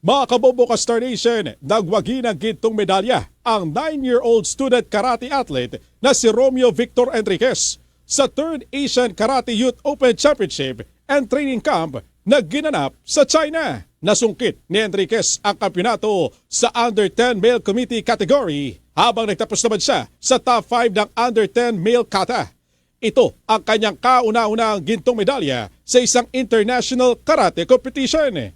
Mga kabobo ka Star Nation, nagwagi ng gintong medalya ang 9-year-old student karate athlete na si Romeo Victor Enriquez sa 3rd Asian Karate Youth Open Championship and Training Camp na ginanap sa China. Nasungkit ni Enriquez ang kampyonato sa Under 10 Male Committee category habang nagtapos naman siya sa top 5 ng Under 10 Male Kata. Ito ang kanyang kauna-unang gintong medalya sa isang international karate competition.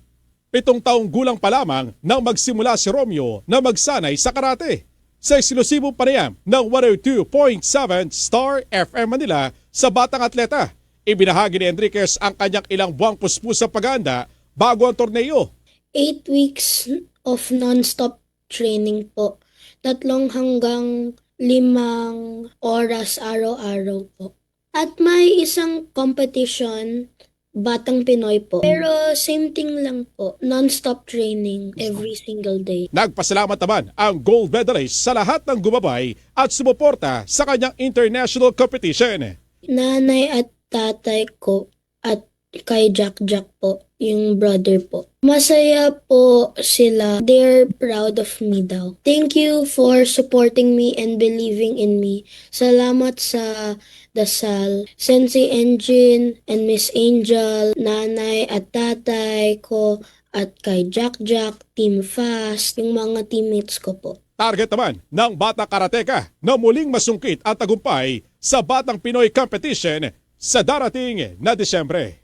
7 taong gulang pa lamang nang magsimula si Romeo na magsanay sa karate. Sa eksklusibong panayam ng 102.7 Star FM Manila sa Batang Atleta, ibinahagi ni Enriquez ang kanyang ilang buwang puspusang paghahanda bago ang torneo. 8 weeks of non-stop training po. 3 hanggang 5 oras araw-araw po. At may isang competition, Batang Pinoy po. Pero same thing lang po, non-stop training every single day. Nagpasalamat naman ang gold medalist sa lahat ng gumabay at sumuporta sa kanyang international competition. Nanay at tatay ko at kay Jack po, yung brother po. Masaya po sila. They're proud of me daw. Thank you for supporting me and believing in me. Salamat sa dasal, Sensei Engine and Miss Angel, nanay at tatay ko, at kay Jack, Team Fast, yung mga teammates ko po. Target naman ng Bata Karateka na muling masungkit ang tagumpay sa Batang Pinoy Competition sa darating na Disyembre.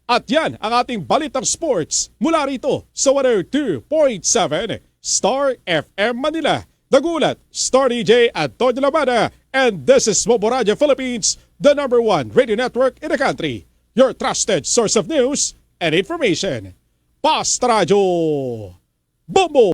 At yan ang ating balitang sports mula rito sa 102.7 Star FM Manila. Nagulat, Star DJ Antonio Labana, and this is Mobo Radio Philippines, the #1 radio network in the country. Your trusted source of news and information. Basta Radio Bombo!